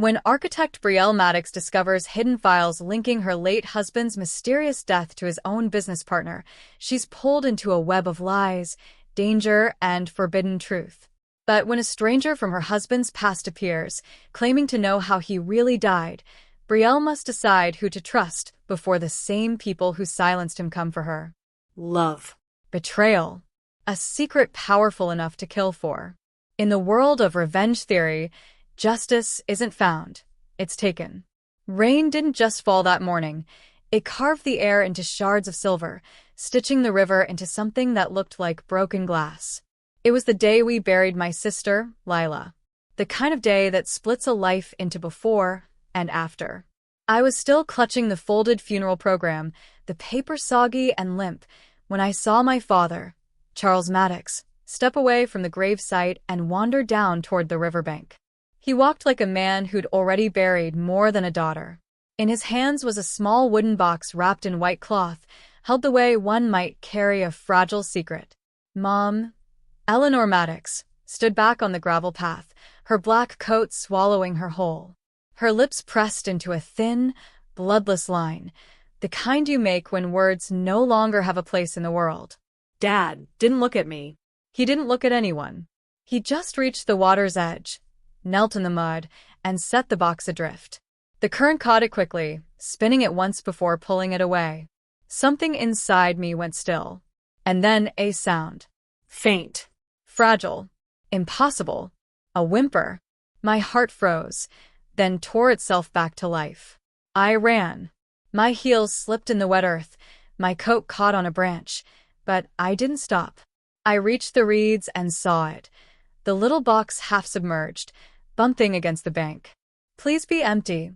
When architect Brielle Maddox discovers hidden files linking her late husband's mysterious death to his own business partner, she's pulled into a web of lies, danger, and forbidden truth. But when a stranger from her husband's past appears, claiming to know how he really died, Brielle must decide who to trust before the same people who silenced him come for her. Love. Betrayal. A secret powerful enough to kill for. In the world of revenge theory, justice isn't found, it's taken. Rain didn't just fall that morning. It carved the air into shards of silver, stitching the river into something that looked like broken glass. It was the day we buried my sister, Lila. The kind of day that splits a life into before and after. I was still clutching the folded funeral program, the paper soggy and limp, when I saw my father, Charles Maddox, step away from the gravesite and wander down toward the riverbank. He walked like a man who'd already buried more than a daughter. In his hands was a small wooden box wrapped in white cloth, held the way one might carry a fragile secret. Mom, Eleanor Maddox, stood back on the gravel path, her black coat swallowing her whole. Her lips pressed into a thin, bloodless line, the kind you make when words no longer have a place in the world. Dad didn't look at me. He didn't look at anyone. He just reached the water's edge, knelt in the mud, and set the box adrift. The current caught it quickly, spinning it once before pulling it away. Something inside me went still. And then a sound. Faint. Fragile. Impossible. A whimper. My heart froze, then tore itself back to life. I ran. My heels slipped in the wet earth, my coat caught on a branch, but I didn't stop. I reached the reeds and saw it. The little box half submerged, bumping against the bank. Please be empty,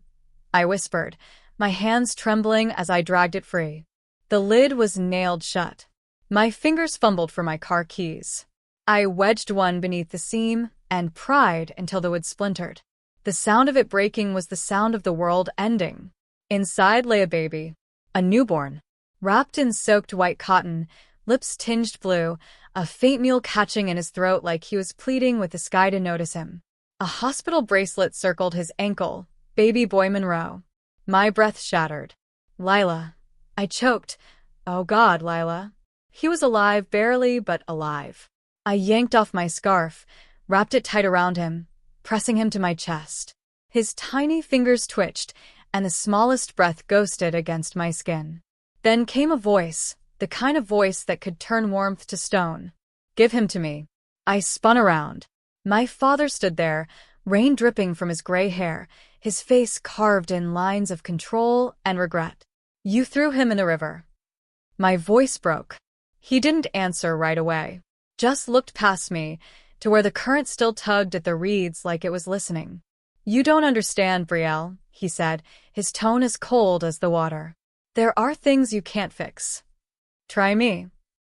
I whispered, my hands trembling as I dragged it free. The lid was nailed shut. My fingers fumbled for my car keys. I wedged one beneath the seam and pried until the wood splintered. The sound of it breaking was the sound of the world ending. Inside lay a baby, a newborn, wrapped in soaked white cotton, lips tinged blue, a faint mewl catching in his throat like he was pleading with the sky to notice him. A hospital bracelet circled his ankle, baby boy Monroe. My breath shattered. Lila. I choked. Oh God, Lila. He was alive, barely, but alive. I yanked off my scarf, wrapped it tight around him, pressing him to my chest. His tiny fingers twitched, and the smallest breath ghosted against my skin. Then came a voice, the kind of voice that could turn warmth to stone. Give him to me. I spun around. My father stood there, rain dripping from his gray hair, his face carved in lines of control and regret. You threw him in the river. My voice broke. He didn't answer right away, just looked past me, to where the current still tugged at the reeds like it was listening. You don't understand, Brielle, he said, his tone as cold as the water. There are things you can't fix. Try me.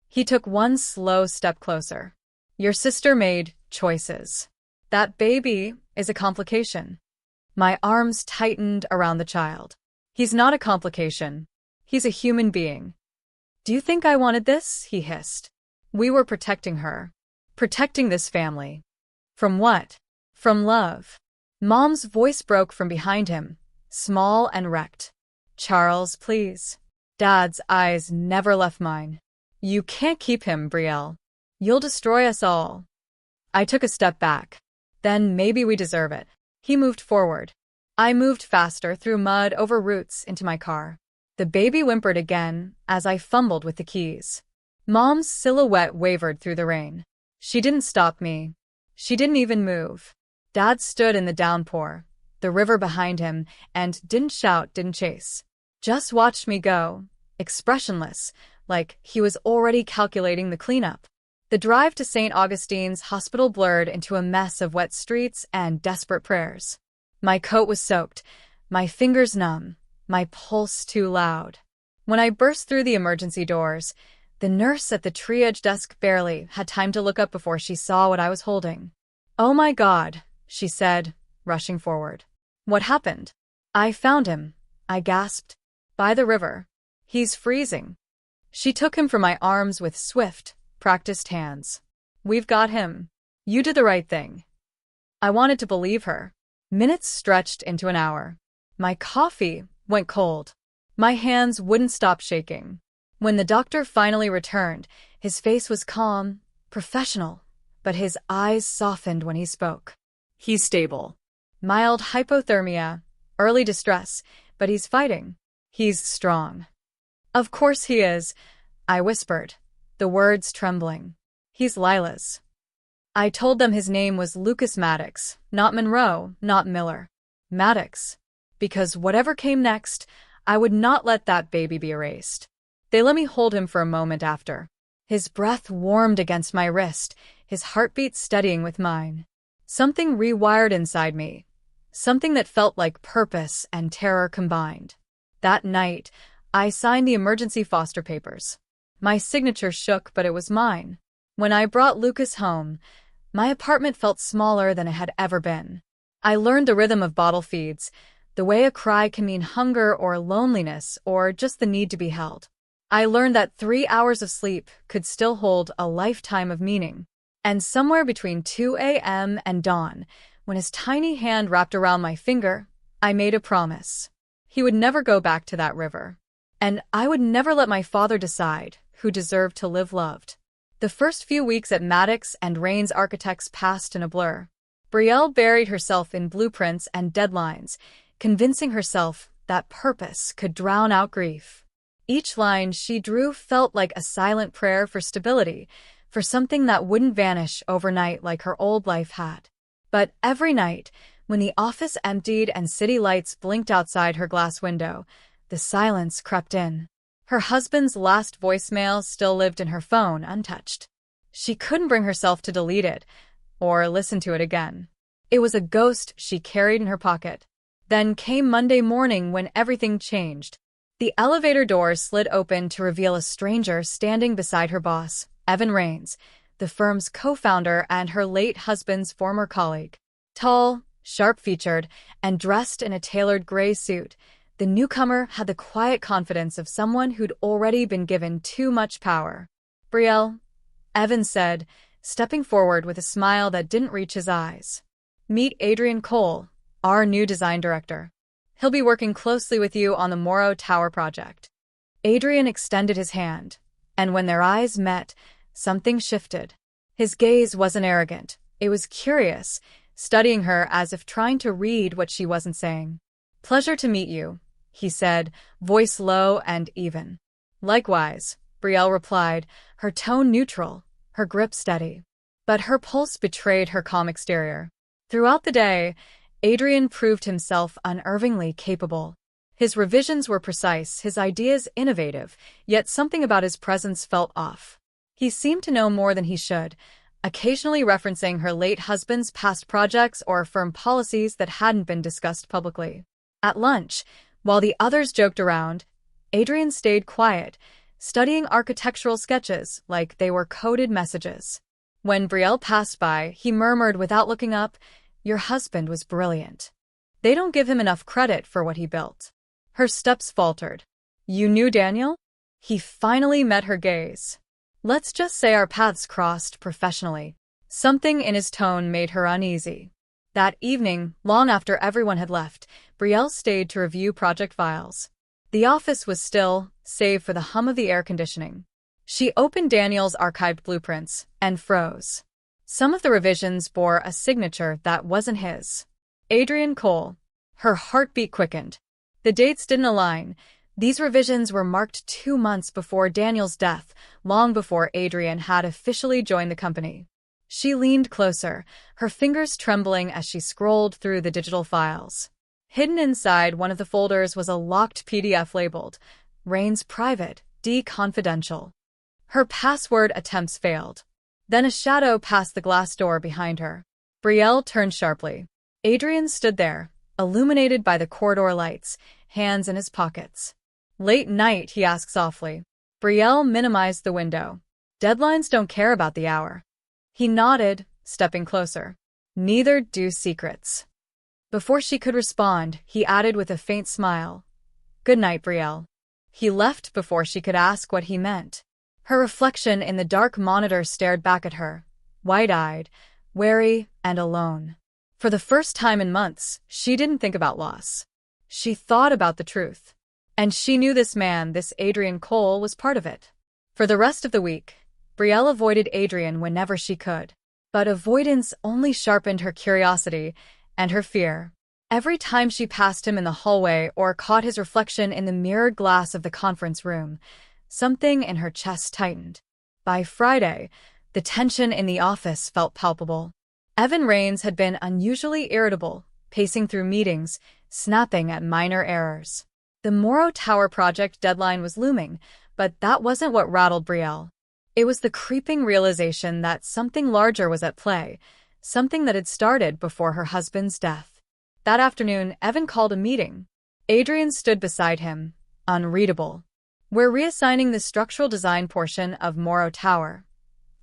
He took one slow step closer. Your sister made choices. That baby is a complication. My arms tightened around the child. He's not a complication. He's a human being. Do you think I wanted this? He hissed. We were protecting her. Protecting this family. From what? From love. Mom's voice broke from behind him, small and wrecked. Charles, please. Dad's eyes never left mine. You can't keep him, Brielle. You'll destroy us all. I took a step back. Then maybe we deserve it. He moved forward. I moved faster through mud over roots into my car. The baby whimpered again as I fumbled with the keys. Mom's silhouette wavered through the rain. She didn't stop me. She didn't even move. Dad stood in the downpour, the river behind him, and didn't shout, didn't chase. Just watched me go, expressionless, like he was already calculating the cleanup. The drive to St. Augustine's Hospital blurred into a mess of wet streets and desperate prayers. My coat was soaked, my fingers numb, my pulse too loud. When I burst through the emergency doors, the nurse at the triage desk barely had time to look up before she saw what I was holding. Oh my God, she said, rushing forward. What happened? I found him, I gasped. By the river. He's freezing. She took him from my arms with swift, practiced hands. We've got him. You did the right thing. I wanted to believe her. Minutes stretched into an hour. My coffee went cold. My hands wouldn't stop shaking. When the doctor finally returned, his face was calm, professional, but his eyes softened when he spoke. He's stable. Mild hypothermia, early distress, but he's fighting. He's strong. Of course he is, I whispered, the words trembling. He's Lila's. I told them his name was Lucas Maddox, not Monroe, not Miller. Maddox. Because whatever came next, I would not let that baby be erased. They let me hold him for a moment after. His breath warmed against my wrist, his heartbeat steadying with mine. Something rewired inside me. Something that felt like purpose and terror combined. That night, I signed the emergency foster papers. My signature shook, but it was mine. When I brought Lucas home, my apartment felt smaller than it had ever been. I learned the rhythm of bottle feeds, the way a cry can mean hunger or loneliness or just the need to be held. I learned that 3 hours of sleep could still hold a lifetime of meaning. And somewhere between 2 a.m. and dawn, when his tiny hand wrapped around my finger, I made a promise. He would never go back to that river. And I would never let my father decide who deserved to live loved. The first few weeks at Maddox and Rain's Architects passed in a blur. Brielle buried herself in blueprints and deadlines, convincing herself that purpose could drown out grief. Each line she drew felt like a silent prayer for stability, for something that wouldn't vanish overnight like her old life had. But every night, when the office emptied and city lights blinked outside her glass window, the silence crept in. Her husband's last voicemail still lived in her phone, untouched. She couldn't bring herself to delete it, or listen to it again. It was a ghost she carried in her pocket. Then came Monday morning when everything changed. The elevator doors slid open to reveal a stranger standing beside her boss, Evan Rains, the firm's co-founder and her late husband's former colleague. Tall, sharp-featured, and dressed in a tailored gray suit, the newcomer had the quiet confidence of someone who'd already been given too much power. "Brielle," Evan said, stepping forward with a smile that didn't reach his eyes. "Meet Adrian Cole, our new design director. He'll be working closely with you on the Morrow Tower project." Adrian extended his hand, and when their eyes met, something shifted. His gaze wasn't arrogant, it was curious, studying her as if trying to read what she wasn't saying. "Pleasure to meet you," he said, voice low and even. "Likewise," Brielle replied, her tone neutral, her grip steady. But her pulse betrayed her calm exterior. Throughout the day, Adrian proved himself unervingly capable. His revisions were precise, his ideas innovative, yet something about his presence felt off. He seemed to know more than he should, occasionally referencing her late husband's past projects or firm policies that hadn't been discussed publicly. At lunch, while the others joked around, Adrian stayed quiet, studying architectural sketches like they were coded messages. When Brielle passed by, he murmured without looking up, "Your husband was brilliant. They don't give him enough credit for what he built." Her steps faltered. "You knew Daniel?" He finally met her gaze. "Let's just say our paths crossed professionally." Something in his tone made her uneasy. That evening, long after everyone had left, Brielle stayed to review project files. The office was still, save for the hum of the air conditioning. She opened Daniel's archived blueprints and froze. Some of the revisions bore a signature that wasn't his. Adrian Cole. Her heartbeat quickened. The dates didn't align. These revisions were marked 2 months before Daniel's death, long before Adrian had officially joined the company. She leaned closer, her fingers trembling as she scrolled through the digital files. Hidden inside one of the folders was a locked PDF labeled, "Rain's Private, D Confidential." Her password attempts failed. Then a shadow passed the glass door behind her. Brielle turned sharply. Adrian stood there, illuminated by the corridor lights, hands in his pockets. "Late night?" he asked softly. Brielle minimized the window. "Deadlines don't care about the hour." He nodded, stepping closer. "Neither do secrets." Before she could respond, he added with a faint smile, "Good night, Brielle." He left before she could ask what he meant. Her reflection in the dark monitor stared back at her, wide-eyed, wary, and alone. For the first time in months, she didn't think about loss. She thought about the truth. And she knew this man, this Adrian Cole, was part of it. For the rest of the week, Brielle avoided Adrian whenever she could. But avoidance only sharpened her curiosity and her fear. Every time she passed him in the hallway or caught his reflection in the mirrored glass of the conference room, something in her chest tightened. By Friday, the tension in the office felt palpable. Evan Rains had been unusually irritable, pacing through meetings, snapping at minor errors. The Morrow Tower project deadline was looming, but that wasn't what rattled Brielle. It was the creeping realization that something larger was at play, something that had started before her husband's death. That afternoon, Evan called a meeting. Adrian stood beside him, unreadable. "We're reassigning the structural design portion of Morrow Tower,"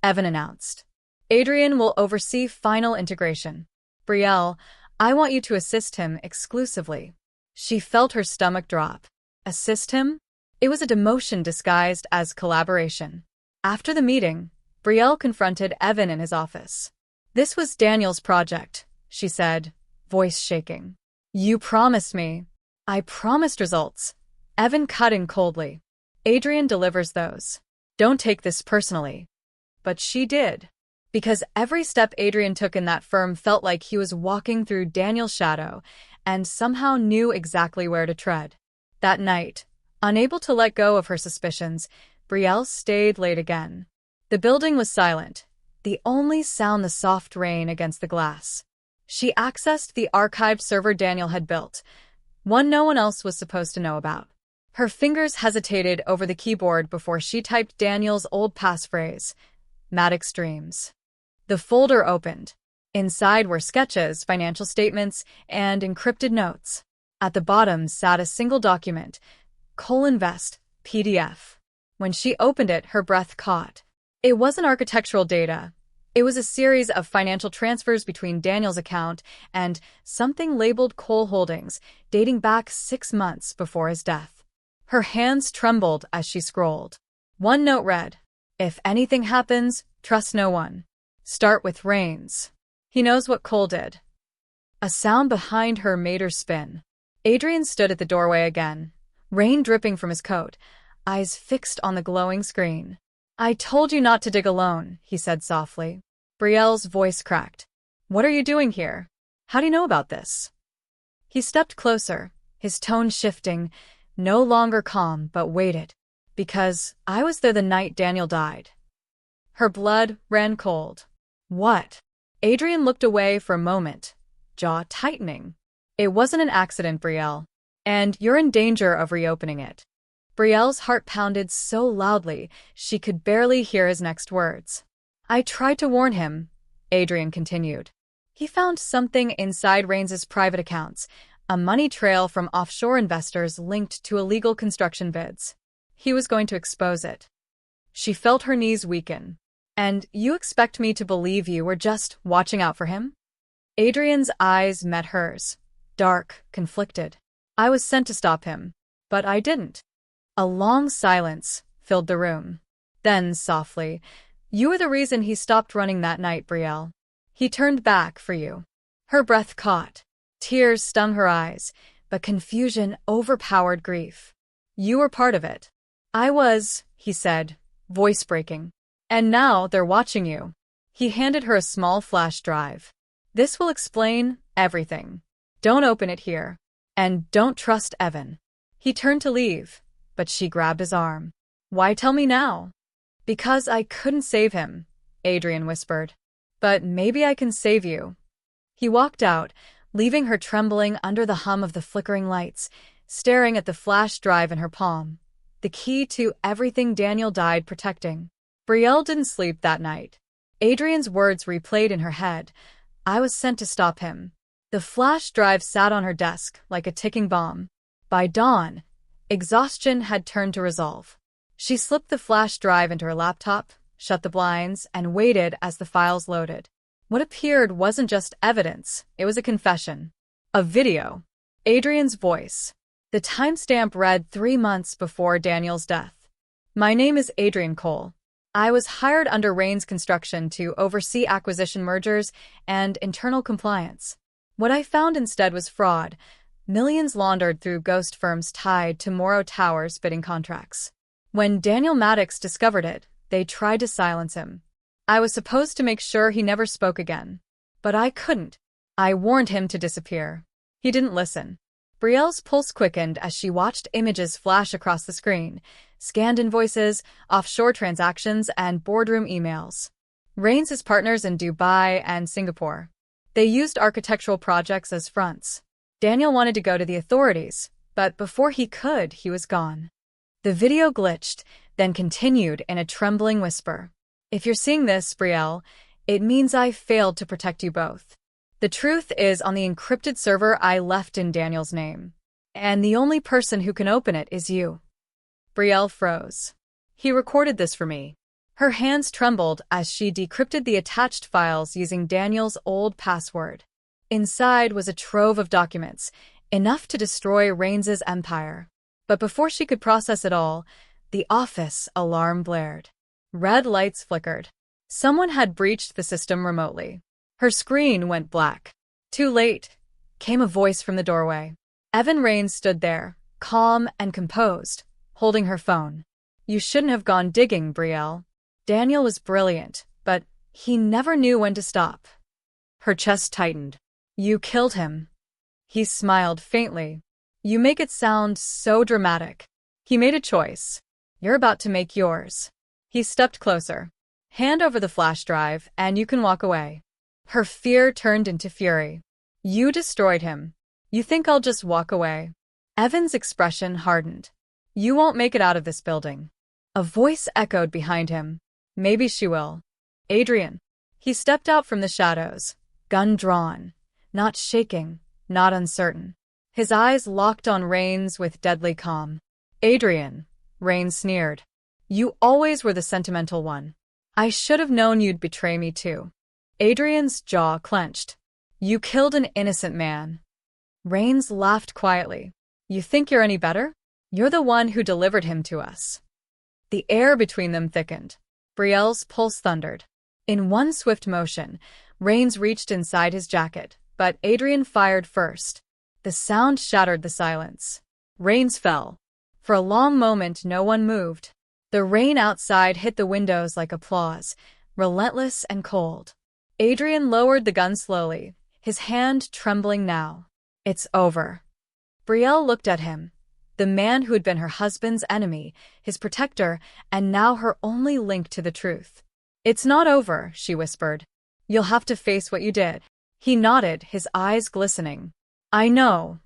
Evan announced. "Adrian will oversee final integration. Brielle, I want you to assist him exclusively." She felt her stomach drop. Assist him? It was a demotion disguised as collaboration. After the meeting, Brielle confronted Evan in his office. "This was Daniel's project," she said, voice shaking. "You promised me." "I promised results." Evan cut in coldly. "Adrian delivers those. Don't take this personally." But she did. Because every step Adrian took in that firm felt like he was walking through Daniel's shadow and somehow knew exactly where to tread. That night, unable to let go of her suspicions, Brielle stayed late again. The building was silent, the only sound the soft rain against the glass. She accessed the archived server Daniel had built, one no one else was supposed to know about. Her fingers hesitated over the keyboard before she typed Daniel's old passphrase, Maddox Dreams. The folder opened. Inside were sketches, financial statements, and encrypted notes. At the bottom sat a single document, Invest, PDF. When she opened it, her breath caught. It wasn't architectural data. It was a series of financial transfers between Daniel's account and something labeled Cole Holdings, dating back 6 months before his death. Her hands trembled as she scrolled. One note read, "If anything happens, trust no one. Start with Rains. He knows what Cole did." A sound behind her made her spin. Adrian stood at the doorway again, rain dripping from his coat, eyes fixed on the glowing screen. "I told you not to dig alone," he said softly. Brielle's voice cracked. "What are you doing here? How do you know about this?" He stepped closer, his tone shifting, no longer calm but weighted. "Because I was there the night Daniel died." Her blood ran cold. "What?" Adrian looked away for a moment, jaw tightening. "It wasn't an accident, Brielle. And you're in danger of reopening it." Brielle's heart pounded so loudly she could barely hear his next words. "I tried to warn him," Adrian continued. "He found something inside Rains's private accounts, a money trail from offshore investors linked to illegal construction bids. He was going to expose it." She felt her knees weaken. "And you expect me to believe you were just watching out for him?" Adrian's eyes met hers, dark, conflicted. "I was sent to stop him, but I didn't." A long silence filled the room. Then, softly, "You were the reason he stopped running that night, Brielle. He turned back for you." Her breath caught. Tears stung her eyes, but confusion overpowered grief. "You were part of it." "I was," he said, voice breaking. "And now they're watching you." He handed her a small flash drive. "This will explain everything. Don't open it here. And don't trust Evan." He turned to leave, but she grabbed his arm. "Why tell me now?" "Because I couldn't save him," Adrian whispered. "But maybe I can save you." He walked out, leaving her trembling under the hum of the flickering lights, staring at the flash drive in her palm, the key to everything Daniel died protecting. Brielle didn't sleep that night. Adrian's words replayed in her head. "I was sent to stop him." The flash drive sat on her desk like a ticking bomb. By dawn, exhaustion had turned to resolve. She slipped the flash drive into her laptop, shut the blinds, and waited as the files loaded. What appeared wasn't just evidence, it was a confession. A video. Adrian's voice. The timestamp read 3 months before Daniel's death. "My name is Adrian Cole. I was hired under Rains Construction to oversee acquisition mergers and internal compliance. What I found instead was fraud, millions laundered through ghost firms tied to Morrow Tower's bidding contracts. When Brielle Maddox discovered it, they tried to silence him. I was supposed to make sure he never spoke again. But I couldn't. I warned him to disappear. He didn't listen. Brielle's pulse quickened as she watched images flash across the screen, scanned invoices, offshore transactions, and boardroom emails. Rains his partners in Dubai and Singapore. They used architectural projects as fronts. Daniel wanted to go to the authorities, but before he could, he was gone. The video glitched, then continued in a trembling whisper. If you're seeing this, Brielle, it means I failed to protect you both. The truth is on the encrypted server I left in Daniel's name. And the only person who can open it is you. Brielle froze. He recorded this for me. Her hands trembled as she decrypted the attached files using Daniel's old password. Inside was a trove of documents, enough to destroy Rains's empire. But before she could process it all, the office alarm blared. Red lights flickered. Someone had breached the system remotely. Her screen went black. Too late, came a voice from the doorway. Evan Rains stood there, calm and composed, holding her phone. You shouldn't have gone digging, Brielle. Daniel was brilliant, but he never knew when to stop. Her chest tightened. You killed him. He smiled faintly. You make it sound so dramatic. He made a choice. You're about to make yours. He stepped closer. Hand over the flash drive, and you can walk away. Her fear turned into fury. You destroyed him. You think I'll just walk away? Evan's expression hardened. You won't make it out of this building. A voice echoed behind him. Maybe she will. Adrian. He stepped out from the shadows, gun drawn, not shaking, not uncertain. His eyes locked on Rains with deadly calm. Adrian, Rains sneered. You always were the sentimental one. I should have known you'd betray me too. Adrian's jaw clenched. You killed an innocent man. Rains laughed quietly. You think you're any better? You're the one who delivered him to us. The air between them thickened. Brielle's pulse thundered. In one swift motion, Rains reached inside his jacket, but Adrian fired first. The sound shattered the silence. Rains fell. For a long moment, no one moved. The rain outside hit the windows like applause, relentless and cold. Adrian lowered the gun slowly, his hand trembling now. It's over. Brielle looked at him. The man who had been her husband's enemy, his protector, and now her only link to the truth. It's not over, she whispered. You'll have to face what you did. He nodded, his eyes glistening. I know.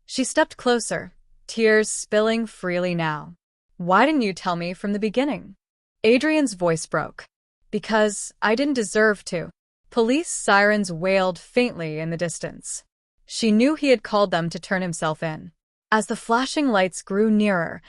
She stepped closer, tears spilling freely now. Why didn't you tell me from the beginning? Adrian's voice broke. Because I didn't deserve to. Police sirens wailed faintly in the distance. She knew he had called them to turn himself in. As the flashing lights grew nearer,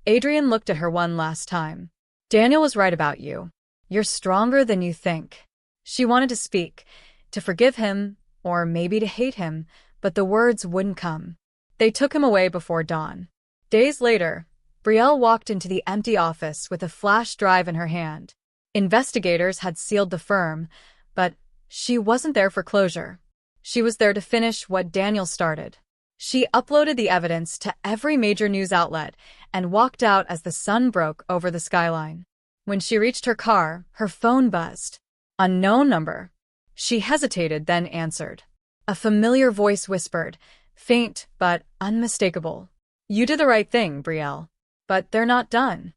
Adrian looked at her one last time. Daniel was right about you. You're stronger than you think. She wanted to speak, to forgive him, or maybe to hate him, but the words wouldn't come. They took him away before dawn. Days later, Brielle walked into the empty office with a flash drive in her hand. Investigators had sealed the firm, but she wasn't there for closure. She was there to finish what Daniel started. She uploaded the evidence to every major news outlet and walked out as the sun broke over the skyline. When she reached her car, her phone buzzed. Unknown number. She hesitated, then answered. A familiar voice whispered, faint but unmistakable. You did the right thing, Brielle. But they're not done.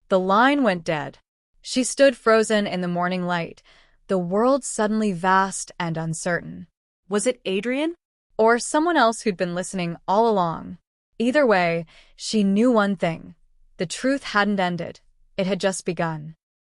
The line went dead. She stood frozen in the morning light, the world suddenly vast and uncertain. Was it Adrian? Or someone else who'd been listening all along? Either way, she knew one thing. The truth hadn't ended. It had just begun.